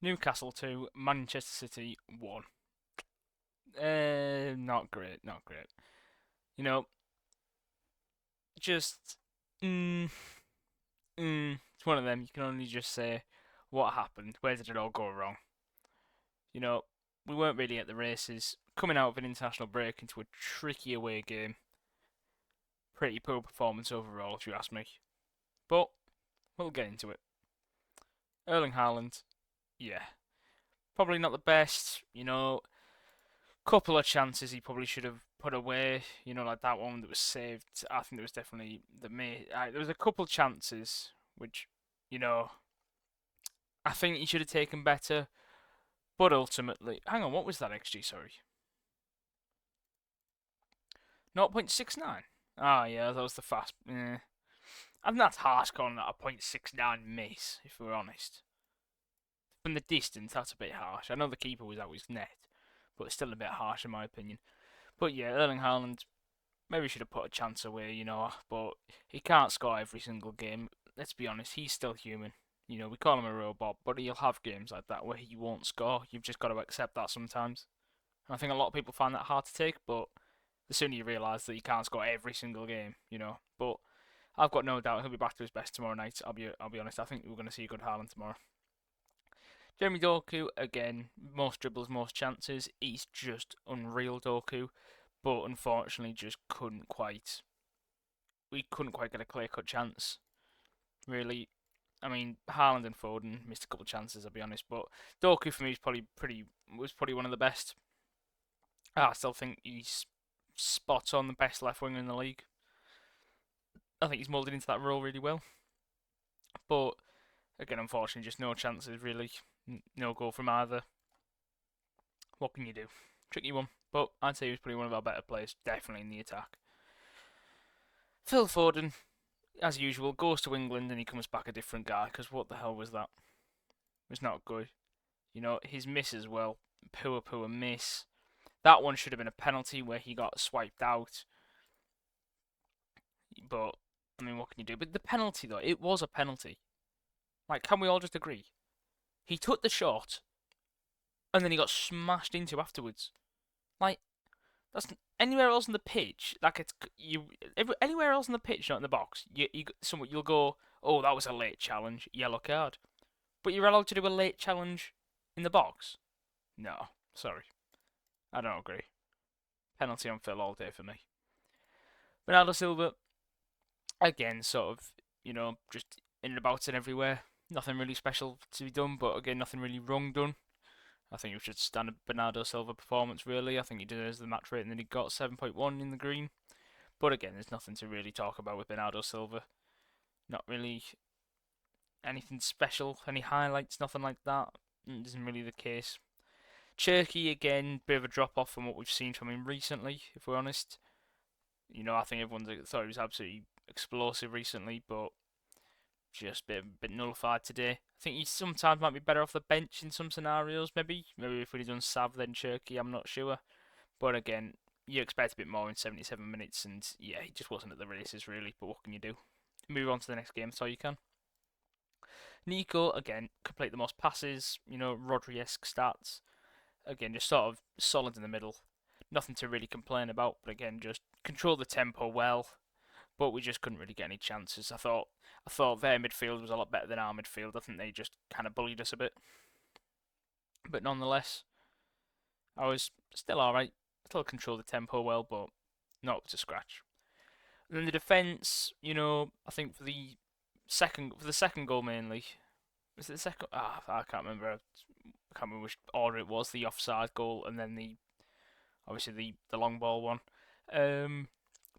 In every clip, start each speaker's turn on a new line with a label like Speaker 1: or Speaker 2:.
Speaker 1: Newcastle 2, Manchester City 1. Not great, not great. You know, just mm, it's one of them. You can only just say what happened. Where did it all go wrong? You know, we weren't really at the races. Coming out of an international break into a tricky away game. Pretty poor performance overall, if you ask me. But we'll get into it. Erling Haaland, yeah, probably not the best. Couple of chances he probably should have put away. Like that one that was saved. I think there was definitely there was a couple of chances which, you know, I think he should have taken better. But ultimately, hang on, what was that XG? Sorry, 0.69. Ah, yeah, that was the fast. And that's harsh calling that a 0.69 miss, if we're honest. From the distance, that's a bit harsh. I know the keeper was out his net, but it's still a bit harsh in my opinion. But yeah, Erling Haaland maybe should have put a chance away, but he can't score every single game. Let's be honest, he's still human. We call him a robot, but he'll have games like that where he won't score. You've just got to accept that sometimes. And I think a lot of people find that hard to take, but the sooner you realise that he can't score every single game. But I've got no doubt he'll be back to his best tomorrow night. I'll be honest. I think we're going to see a good Haaland tomorrow. Jeremy Doku, again, most dribbles, most chances. He's just unreal, Doku, but unfortunately just we couldn't quite get a clear-cut chance, really. I mean, Haaland and Foden missed a couple of chances, I'll be honest, but Doku for me was probably one of the best. I still think he's spot on the best left winger in the league. I think he's moulded into that role really well. But again, unfortunately, just no chances really. No goal from either. What can you do? Tricky one. But I'd say he was probably one of our better players, definitely in the attack. Phil Foden, as usual, goes to England and he comes back a different guy, because what the hell was that? It was not good. His miss as well. Poor miss. That one should have been a penalty where he got swiped out. But, I mean, what can you do? But the penalty, though, it was a penalty. Like, can we all just agree? He took the shot, and then he got smashed into afterwards. Like, that's anywhere else on the pitch. Like anywhere else on the pitch, not in the box. You'll go, oh, that was a late challenge, yellow card. But you're allowed to do a late challenge in the box. No, sorry, I don't agree. Penalty on Phil all day for me. Bernardo Silva, again, sort of, just in and about and everywhere. Nothing really special to be done, but again, nothing really wrong done. I think it was just standard Bernardo Silva performance, really. I think he deserves the match rating that he got, 7.1 in the green. But again, there's nothing to really talk about with Bernardo Silva. Not really anything special, any highlights, nothing like that. Isn't really the case. Cherky, again, bit of a drop off from what we've seen from him recently, if we're honest. I think everyone thought he was absolutely explosive recently, but just a bit nullified today. I think he sometimes might be better off the bench in some scenarios, maybe. Maybe if we'd have done Sav then Cherky, I'm not sure. But again, you expect a bit more in 77 minutes, and yeah, he just wasn't at the races really, but what can you do? Move on to the next game, so you can. Nico, again, complete the most passes, Rodri-esque stats. Again, just sort of solid in the middle. Nothing to really complain about, but again, just control the tempo well. But we just couldn't really get any chances. I thought their midfield was a lot better than our midfield. I think they just kind of bullied us a bit. But nonetheless, I was still alright. Still controlled the tempo well, but not up to scratch. And then the defence, I think for the second goal mainly. Was it the second? I can't remember. I can't remember which order it was. The offside goal and then obviously the long ball one.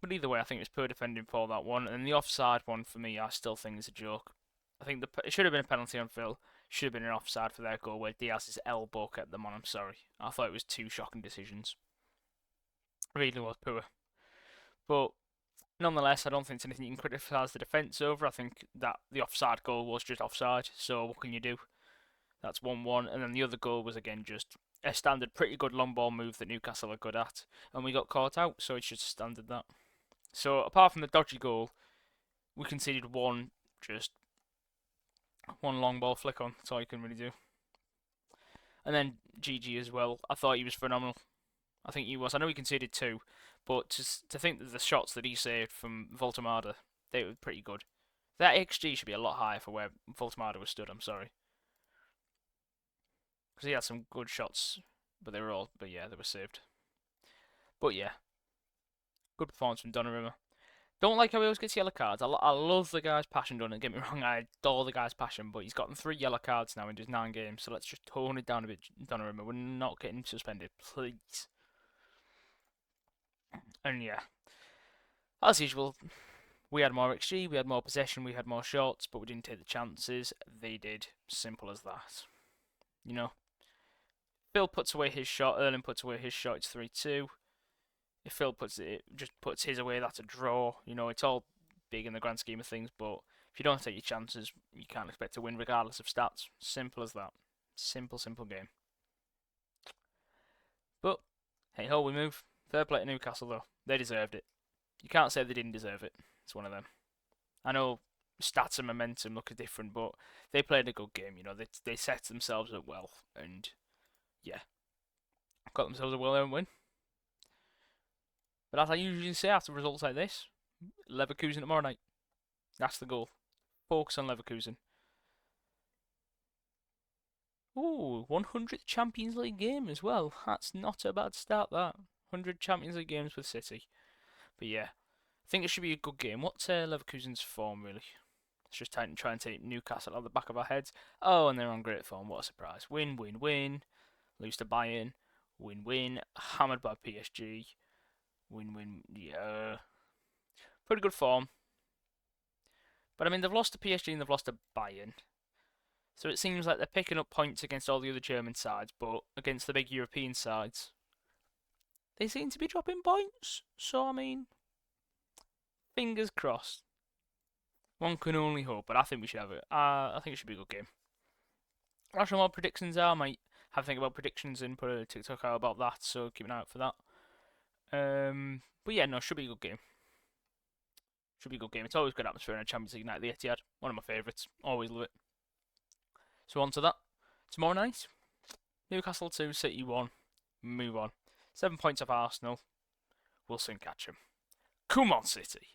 Speaker 1: But either way, I think it was poor defending for that one. And the offside one, for me, I still think is a joke. I think it should have been a penalty on Phil. Should have been an offside for their goal where Diaz's elbow kept them on. I'm sorry. I thought it was two shocking decisions. Really was poor. But nonetheless, I don't think it's anything you can criticise the defence over. I think that the offside goal was just offside. So what can you do? That's 1-1. And then the other goal was, again, just a standard pretty good long ball move that Newcastle are good at. And we got caught out, so it's just standard that. So apart from the dodgy goal, we conceded one long ball flick on. That's all you can really do. And then GG as well. I thought he was phenomenal. I think he was. I know he conceded two, but to think that the shots that he saved from Voltemada, they were pretty good. That XG should be a lot higher for where Voltemada was stood. I'm sorry, because he had some good shots, but yeah, they were saved. But yeah, good performance from Donnarumma. Don't like how he always gets yellow cards. I love the guy's passion, don't get me wrong. I adore the guy's passion, but he's gotten 3 yellow cards now in just 9 games. So let's just tone it down a bit, Donnarumma. We're not getting suspended, please. And yeah, as usual, we had more XG, we had more possession, we had more shots, but we didn't take the chances. They did. Simple as that. You know, Phil puts away his shot, Erling puts away his shot, it's 3-2. If Phil just puts his away, that's a draw. You know, it's all big in the grand scheme of things, but if you don't take your chances, you can't expect to win regardless of stats. Simple as that. Simple game. But, hey ho, we move. Fair play to Newcastle though. They deserved it. You can't say they didn't deserve it. It's one of them. I know stats and momentum look different, but they played a good game. You know, they set themselves up well, and yeah, got themselves a well-earned win. But as I usually say after results like this, Leverkusen tomorrow night. That's the goal. Focus on Leverkusen. Ooh, 100th Champions League game as well. That's not a bad start, that. 100 Champions League games with City. But yeah, I think it should be a good game. What's Leverkusen's form, really? Let's just try and take Newcastle out of the back of our heads. Oh, and they're on great form. What a surprise. Win, win, win. Lose to Bayern. Win, win. Hammered by PSG. Win, win. Yeah. Pretty good form. But I mean, they've lost to PSG and they've lost to Bayern. So it seems like they're picking up points against all the other German sides, but against the big European sides, they seem to be dropping points. So, I mean, fingers crossed. One can only hope, but I think we should have it. I think it should be a good game. That's what my predictions are. I might have a think about predictions and put a TikTok out about that, so keep an eye out for that. But yeah, no, should be a good game. Should be a good game. It's always good atmosphere in a Champions League night at the Etihad. One of my favourites. Always love it. So on to that. Tomorrow night, Newcastle 2, City 1. Move on. 7 points off Arsenal. We'll soon catch them. Come on, City.